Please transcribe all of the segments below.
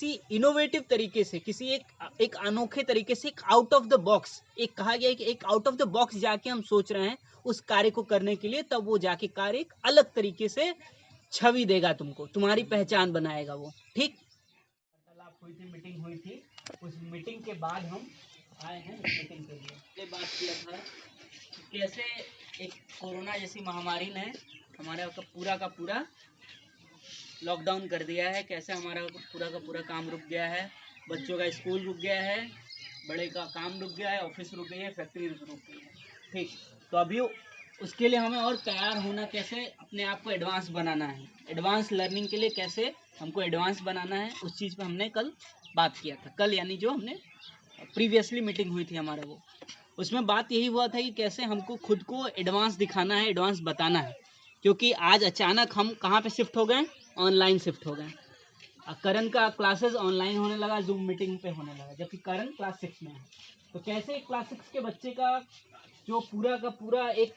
किसी इनोवेटिव तरीके से, किसी एक अनोखे तरीके से, एक आउट ऑफ द बॉक्स, एक कहा गया है कि एक आउट ऑफ द बॉक्स जाके हम सोच रहे हैं उस कार्य को करने के लिए, तब वो जाके कार्य एक अलग तरीके से छवि देगा तुमको, तुम्हारी पहचान बनाएगा वो। ठीक, वार्तालाप हुई थी, मीटिंग हुई थी, उस मीटिंग के बाद हम आए हैं इस मीटिंग के लिए। बात किया था कैसे एक कोरोना जैसी महामारी ने हमारा पूरा का पूरा लॉकडाउन कर दिया है, कैसे हमारा पूरा का पूरा काम रुक गया है, बच्चों का स्कूल रुक गया है, बड़े का काम रुक गया है, ऑफिस रुक गई है, फैक्ट्री रुक गई है। ठीक, तो अभी उसके लिए हमें और तैयार होना, कैसे अपने आप को एडवांस बनाना है, एडवांस लर्निंग के लिए कैसे हमको एडवांस बनाना है, उस चीज़ पे हमने कल बात किया था। कल यानी जो हमने प्रीवियसली मीटिंग हुई थी हमारा, वो उसमें बात यही हुआ था कि कैसे हमको खुद को एडवांस दिखाना है, एडवांस बताना है, क्योंकि आज अचानक हम कहाँ पे शिफ्ट हो गए, ऑनलाइन शिफ्ट हो गए। करण का क्लासेस ऑनलाइन होने लगा, जूम मीटिंग पे होने लगा, जबकि करण क्लास 6 में है। तो कैसे क्लास 6 के बच्चे का जो पूरा का पूरा एक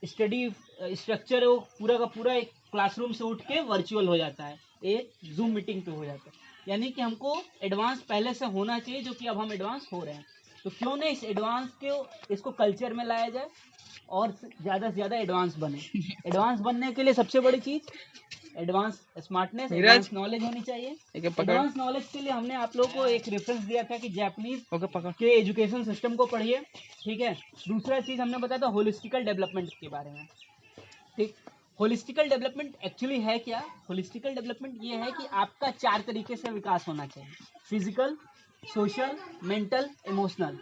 स्टडी स्ट्रक्चर है, वो पूरा का पूरा एक क्लासरूम से उठ के वर्चुअल हो जाता है, एक जूम मीटिंग पे हो जाता है। यानी कि हमको एडवांस पहले से होना चाहिए, जो कि अब हम एडवांस हो रहे हैं। तो क्यों नहीं इस एडवांस को, इसको कल्चर में लाया जाए और ज़्यादा से ज़्यादा एडवांस बने। एडवांस बनने के लिए सबसे बड़ी चीज़ एडवांस स्मार्टनेस, एडवांस नॉलेज होनी चाहिए। एडवांस नॉलेज के लिए हमने आप लोगों को एक रेफरेंस दिया था कि जापानीज के एजुकेशन सिस्टम को पढ़िए। ठीक है, दूसरा चीज़ हमने बताया था होलिस्टिकल डेवलपमेंट के बारे में। ठीक, होलिस्टिकल डेवलपमेंट एक्चुअली है क्या? होलिस्टिकल डेवलपमेंट ये है कि आपका 4 तरीके से विकास होना चाहिए, physical, social, mental, emotional.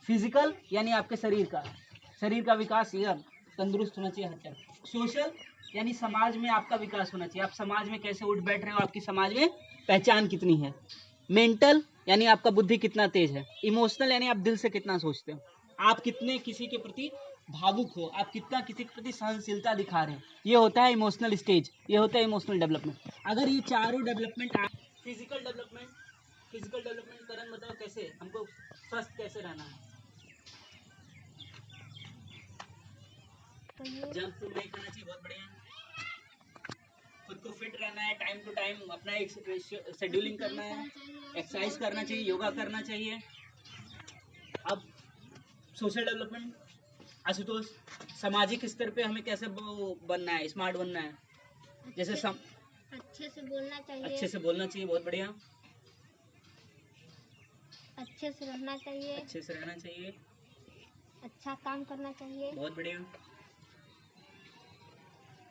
Physical यानी आपके शरीर का विकास, ये तंदुरुस्त होना चाहिए हर तरफ। सोशल यानी समाज में आपका विकास होना चाहिए, आप समाज में कैसे उठ बैठ रहे हो, आपकी समाज में पहचान कितनी है। मेंटल यानी आपका बुद्धि कितना तेज है। इमोशनल यानी आप दिल से कितना सोचते हो, आप कितने किसी के प्रति भावुक हो, आप कितना किसी के प्रति सहनशीलता दिखा रहे हैं। ये होता है इमोशनल स्टेज, ये होता है इमोशनल डेवलपमेंट। अगर ये चारों डेवलपमेंट, फिजिकल डेवलपमेंट करण बताओ कैसे हमको स्वस्थ कैसे रहना है। जंक फूड नहीं खाना चाहिए, बहुत बढ़िया। खुद को फिट रहना है, टाइम टू टाइम अपना एक शेड्यूलिंग करना है, एक्सरसाइज करना चाहिए, योगा करना चाहिए। अब सोशल डेवलपमेंट, आशुतोष, सामाजिक स्तर पे हमें कैसे बनना है, स्मार्ट बनना है, जैसे अच्छे से बोलना चाहिए, अच्छे से बोलना चाहिए, बहुत बढ़िया। अच्छे से रहना चाहिए, अच्छे से रहना चाहिए, अच्छा काम करना चाहिए, बहुत बढ़िया।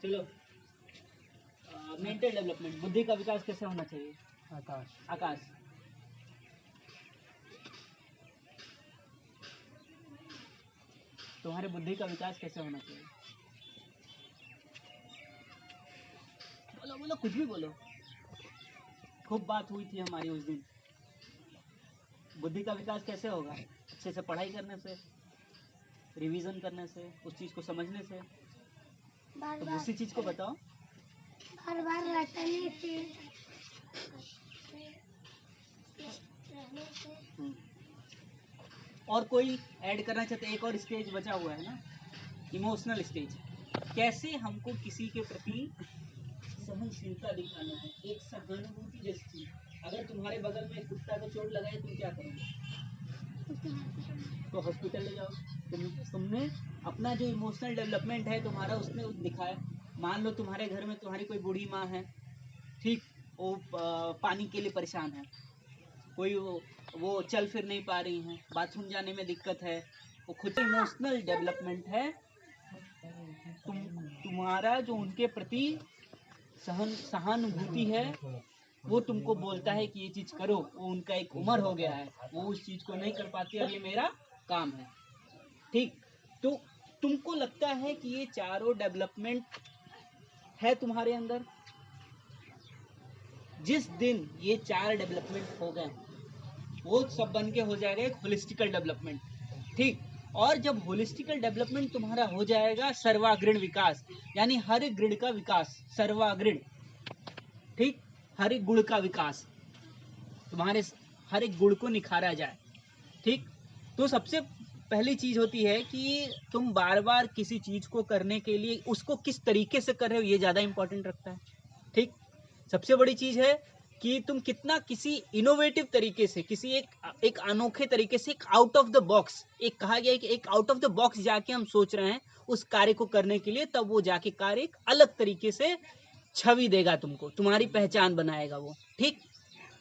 चलो, मेंटल डेवलपमेंट, बुद्धि का विकास कैसे होना चाहिए? आकाश, तुम्हारे बुद्धि का विकास कैसे होना चाहिए? बोलो बोलो, कुछ भी बोलो। खूब बात हुई थी हमारी उस दिन। बुद्धि का विकास कैसे होगा? अच्छे से पढ़ाई करने से, रिवीजन करने से, उस चीज को समझने से। तो उसी चीज को बताओ। बार बार रटने से, और कोई ऐड करना चाहते? एक और स्टेज बचा हुआ है ना, इमोशनल स्टेज। कैसे हमको किसी के प्रति सहनशीलता दिखाना है, एक सहानुभूति जैसी चीज। अगर तुम्हारे बगल में कुत्ता को चोट लगाए, तुम क्या करोगे? तो हॉस्पिटल ले जाओ। तुमने अपना जो इमोशनल डेवलपमेंट है तुम्हारा, उसने दिखाया। मान लो तुम्हारे घर में तुम्हारी कोई बूढ़ी माँ है, ठीक, वो पानी के लिए परेशान है, कोई वो चल फिर नहीं पा रही हैं, बाथरूम जाने में दिक्कत है, वो खुद इमोशनल डेवलपमेंट है। तुम्हारा जो उनके प्रति सहानुभूति है, वो तुमको बोलता है कि ये चीज करो। वो उनका एक उम्र हो गया है, वो उस चीज को नहीं कर पाती, अब ये मेरा काम है। ठीक, तो तुमको लगता है कि ये चारों डेवलपमेंट है तुम्हारे अंदर। जिस दिन ये 4 डेवलपमेंट हो गए, वो सब बन के हो जाएगा एक होलिस्टिकल डेवलपमेंट। ठीक, और जब होलिस्टिकल डेवलपमेंट तुम्हारा हो जाएगा, सर्वाग्रीण विकास, यानी हर एक ग्रीड का विकास, सर्वाग्रीण। ठीक, हर एक गुण का विकास, तुम्हारे हर एक गुण को निखारा जाए। ठीक, तो सबसे पहली चीज होती है कि तुम बार बार किसी चीज को करने के लिए उसको किस तरीके से कर रहे हो, ये ज्यादा इंपॉर्टेंट रखता है। ठीक, सबसे बड़ी चीज है कि तुम कितना किसी इनोवेटिव तरीके से, किसी एक अनोखे तरीके से, एक आउट ऑफ द बॉक्स, एक कहा गया है कि एक आउट ऑफ द बॉक्स जाके हम सोच रहे हैं उस कार्य को करने के लिए, तब वो जाके कार्य एक अलग तरीके से छवि देगा तुमको, तुम्हारी पहचान बनाएगा वो। ठीक,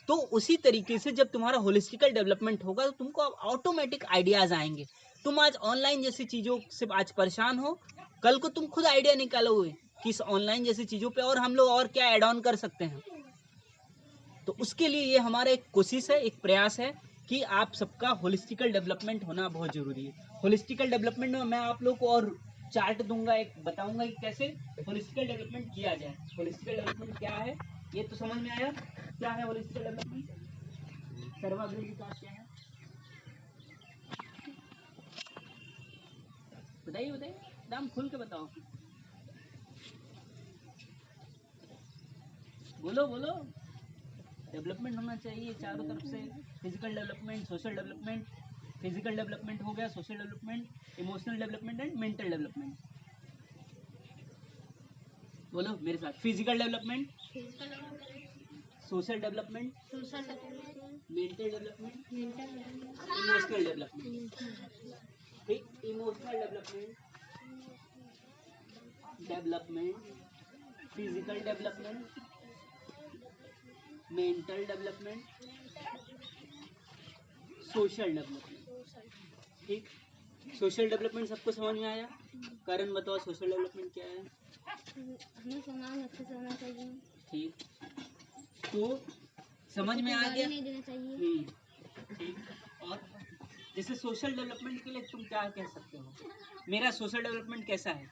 तो उसी तरीके से जब तुम्हारा होलिस्टिकल डेवलपमेंट होगा तो तुमको ऑटोमेटिक आइडियाज आएंगे। तुम आज ऑनलाइन जैसी चीजों से आज परेशान हो, कल को तुम खुद आइडिया निकालोगे कि इस ऑनलाइन जैसी चीजों पे और हम लोग और क्या ऐड ऑन कर सकते हैं। तो उसके लिए ये हमारा एक कोशिश है, एक प्रयास है कि आप सबका होलिस्टिकल डेवलपमेंट होना बहुत जरूरी है। होलिस्टिकल डेवलपमेंट में मैं आप लोग को और चार्ट दूंगा, एक बताऊंगा कि कैसे होलिस्टिकल डेवलपमेंट किया जाए। होलिस्टिकल डेवलपमेंट क्या है ये तो समझ में आया। क्या है होलिस्टिकल डेवलपमेंट? सर्वांगीण विकास क्या है बताइए, बताइए एकदम खुल के बताओ, बोलो बोलो। डेवलपमेंट होना चाहिए चारों तरफ से, physical development, social development. Physical development हो गया, social development, emotional development and mental development. बोलो मेरे साथ, physical development, social development, mental development, emotional development. ठीक, emotional development, physical development, mental development, social development. ठीक, सोशल डेवलपमेंट सबको समझ में आया? कारण बताओ सोशल डेवलपमेंट क्या है? हमें सामान अच्छे से होना चाहिए। ठीक, तो समझ में आ गया? नहीं देना चाहिए। ठीक, और जैसे सोशल डेवलपमेंट के लिए तुम क्या कह सकते हो? मेरा सोशल डेवलपमेंट कैसा है?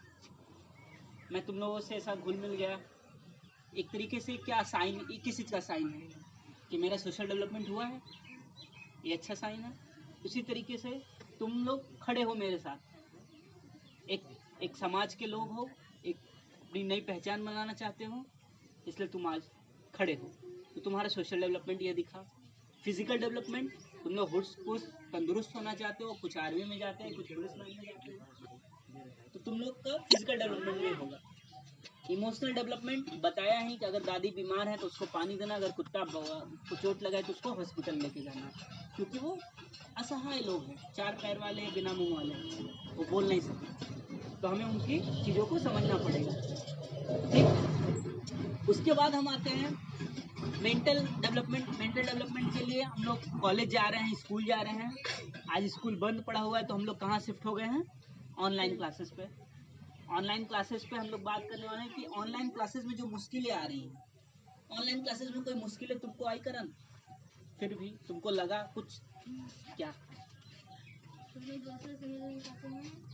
मैं तुम लोगों से ऐसा घुल मिल गया, एक तरीके से क्या साइन, किस चीज़ का साइन है कि मेरा सोशल डेवलपमेंट हुआ है? ये अच्छा साइन है। उसी तरीके से तुम लोग खड़े हो मेरे साथ, एक समाज के लोग हो, एक अपनी नई पहचान बनाना चाहते हो, इसलिए तुम आज खड़े हो, तो तुम्हारा सोशल डेवलपमेंट ये दिखा। फिजिकल डेवलपमेंट, तुम लोग कुछ तंदुरुस्त होना चाहते हो, कुछ आर्मी में जाते हैं, कुछ पुलिस लाइन में जाते हो, तो तुम लोग का फिजिकल डेवलपमेंट नहीं होगा। इमोशनल डेवलपमेंट बताया ही कि अगर दादी बीमार है तो उसको पानी देना, अगर कुत्ता को चोट लगा है तो उसको हॉस्पिटल लेके जाना, क्योंकि वो असहाय लोग हैं, चार पैर वाले, बिना मुंह वाले, वो बोल नहीं सकते, तो हमें उनकी चीज़ों को समझना पड़ेगा। ठीक, उसके बाद हम आते हैं मेंटल डेवलपमेंट। मेंटल डेवलपमेंट के लिए हम लोग कॉलेज जा रहे हैं, स्कूल जा रहे हैं। आज स्कूल बंद पड़ा हुआ है तो हम लोग कहाँ शिफ्ट हो गए हैं? ऑनलाइन क्लासेस पे। ऑनलाइन क्लासेस पे हम लोग बात करने वाले हैं कि ऑनलाइन क्लासेस में जो मुश्किलें आ रही हैं, ऑनलाइन क्लासेस में कोई मुश्किलें तुमको आई करन? फिर भी तुमको लगा कुछ क्या?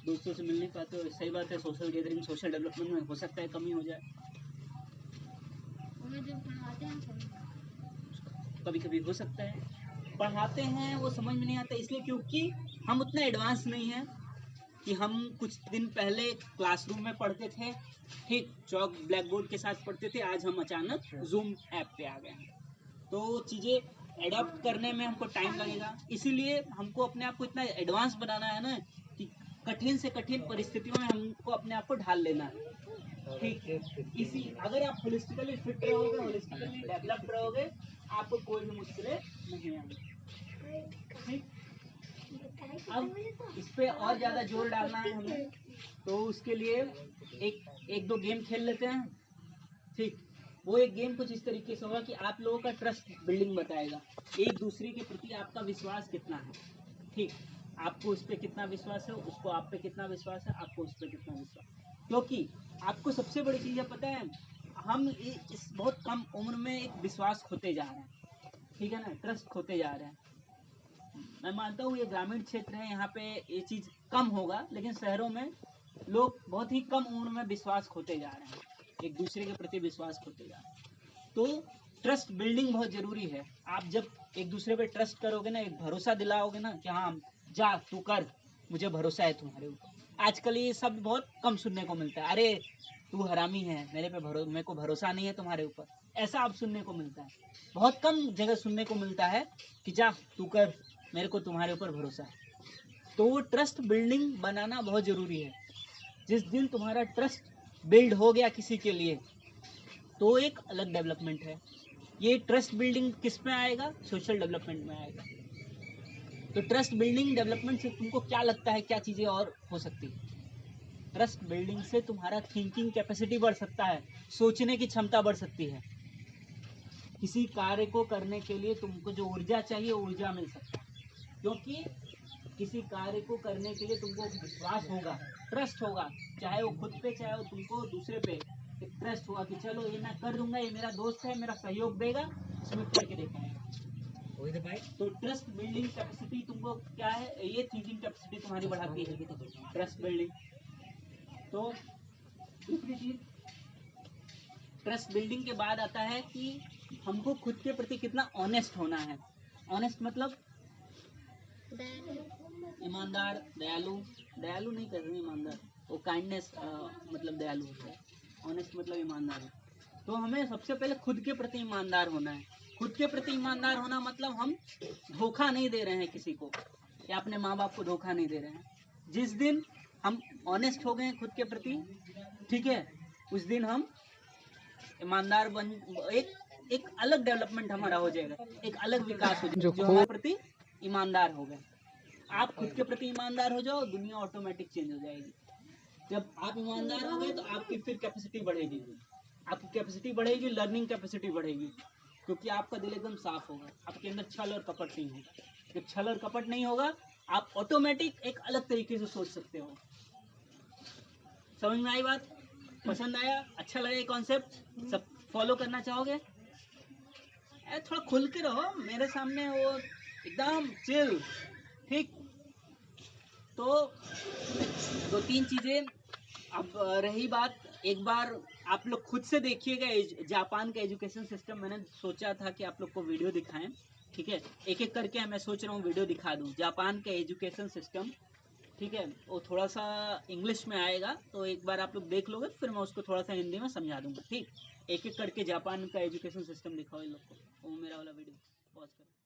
दोस्तों से मिल नहीं पाते हो, सही बात है। सोशल गैदरिंग, सोशल डेवलपमेंट में हो सकता है कमी हो जाए, कभी कभी हो सकता है। पढ़ाते हैं वो समझ में नहीं आता, इसलिए क्योंकि हम उतना एडवांस नहीं हैं कि हम कुछ दिन पहले क्लासरूम में पढ़ते थे, ठीक, चौक ब्लैक बोर्ड के साथ पढ़ते थे, आज हम अचानक जूम ऐप पे आ गए हैं, तो चीज़ें एडॉप्ट करने में हमको टाइम लगेगा। इसीलिए हमको अपने आप को इतना एडवांस बनाना है ना कि कठिन से कठिन परिस्थितियों में हमको अपने आप को ढाल लेना है। ठीक, इसी अगर आप होलिस्टिकली फिट रहोगे, होलिस्टिकली डेवलप्ड रहोगे, आपको कोई भी मुश्किलें नहीं आएंगी। ठीक, अब इस पे और ज़्यादा जोर डालना है हमें, तो उसके लिए एक दो गेम खेल लेते हैं। ठीक, वो एक गेम कुछ इस तरीके से होगा कि आप लोगों का ट्रस्ट बिल्डिंग बताएगा, एक दूसरे के प्रति आपका विश्वास कितना है। ठीक, आपको उस पर कितना विश्वास है, उसको आप पे कितना विश्वास है, आपको उस पर कितना विश्वास, क्योंकि आपको सबसे बड़ी चीज़ है पता है, हम इस बहुत कम उम्र में एक विश्वास खोते जा रहे हैं, ठीक है ना, ट्रस्ट खोते जा रहे हैं। मैं मानता हूँ ये ग्रामीण क्षेत्र है, यहाँ पे ये चीज़ कम होगा, लेकिन शहरों में लोग बहुत ही कम उम्र में विश्वास खोते जा रहे हैं, एक दूसरे के प्रति विश्वास खोते जा रहे हैं। तो ट्रस्ट बिल्डिंग बहुत ज़रूरी है। आप जब एक दूसरे पे ट्रस्ट करोगे ना, एक भरोसा दिलाओगे ना कि हाँ जा तू कर, मुझे भरोसा है तुम्हारे ऊपर। आजकल ये सब बहुत कम सुनने को मिलता है, अरे तू हरामी है, मेरे को भरोसा नहीं है तुम्हारे ऊपर, ऐसा अब सुनने को मिलता है। बहुत कम जगह सुनने को मिलता है कि जा तू कर, मेरे को तुम्हारे ऊपर भरोसा है। तो वो ट्रस्ट बिल्डिंग बनाना बहुत ज़रूरी है। जिस दिन तुम्हारा ट्रस्ट बिल्ड हो गया किसी के लिए, तो एक अलग डेवलपमेंट है। ये ट्रस्ट बिल्डिंग किस में आएगा? सोशल डेवलपमेंट में आएगा। तो ट्रस्ट बिल्डिंग डेवलपमेंट से तुमको क्या लगता है, क्या चीज़ें और हो सकती है? ट्रस्ट बिल्डिंग से तुम्हारा थिंकिंग कैपेसिटी बढ़ सकता है, सोचने की क्षमता बढ़ सकती है। किसी कार्य को करने के लिए तुमको जो ऊर्जा चाहिए ऊर्जा मिल सकता है, क्योंकि किसी कार्य को करने के लिए तुमको विश्वास होगा, ट्रस्ट होगा, चाहे वो खुद पे चाहे वो तुमको दूसरे पे, एक ट्रस्ट होगा कि चलो ये मैं कर दूंगा, ये मेरा दोस्त है, मेरा सहयोग देगा, इसमें करके दिखाएगा। तो ट्रस्ट बिल्डिंग कैपेसिटी तुमको क्या है, ये थिंकिंग कैपेसिटी तुम्हारी बढ़ाती है, ट्रस्ट बिल्डिंग। तो दूसरी चीज ट्रस्ट बिल्डिंग के बाद आता है कि हमको खुद के प्रति कितना ऑनेस्ट होना है। ऑनेस्ट मतलब ईमानदार, दयालु, दयालु नहीं कर रहे ईमानदार, वो काइंडनेस मतलब दयालु होता है, ऑनेस्ट मतलब ईमानदार है। तो हमें सबसे पहले खुद के प्रति ईमानदार होना है। खुद के प्रति ईमानदार होना मतलब हम धोखा नहीं दे रहे हैं किसी को, या अपने माँ बाप को धोखा नहीं दे रहे हैं। जिस दिन हम ऑनेस्ट हो गए खुद के प्रति, ठीक है, उस दिन हम ईमानदार बन, एक अलग डेवलपमेंट हमारा हो जाएगा, एक अलग विकास हो जाएगा जो हमारे प्रति ईमानदार हो गए। आप खुद के प्रति ईमानदार हो जाओ, दुनिया ऑटोमेटिक चेंज हो जाएगी। जब आप ईमानदार हो गए तो आपकी फिर कैपेसिटी बढ़ेगी, आपकी कैपेसिटी बढ़ेगी, लर्निंग कैपेसिटी बढ़ेगी, क्योंकि आपका दिल एकदम साफ होगा, आपके अंदर छल और कपट नहीं होगा। जब छल और कपट नहीं होगा, आप ऑटोमेटिक एक अलग तरीके से सोच सकते हो। समझ में आई बात? पसंद आया? अच्छा लगा ये कॉन्सेप्ट? सब फॉलो करना चाहोगे? थोड़ा खुल के रहो मेरे सामने, वो एकदम चिल, ठीक। तो दो तीन चीजें। अब रही बात, एक बार आप लोग खुद से देखिएगा जापान का एजुकेशन सिस्टम। मैंने सोचा था कि आप लोग को वीडियो दिखाएं, ठीक है, एक एक करके मैं सोच रहा हूँ वीडियो दिखा दूँ जापान का एजुकेशन सिस्टम, ठीक है। वो थोड़ा सा इंग्लिश में आएगा, तो एक बार आप लोग देख लोगे, फिर मैं उसको थोड़ा सा हिंदी में समझा दूंगा, ठीक। एक एक करके जापान का एजुकेशन सिस्टम दिखाओ इन लोग को। वो मेरा वाला वीडियो पॉज करो।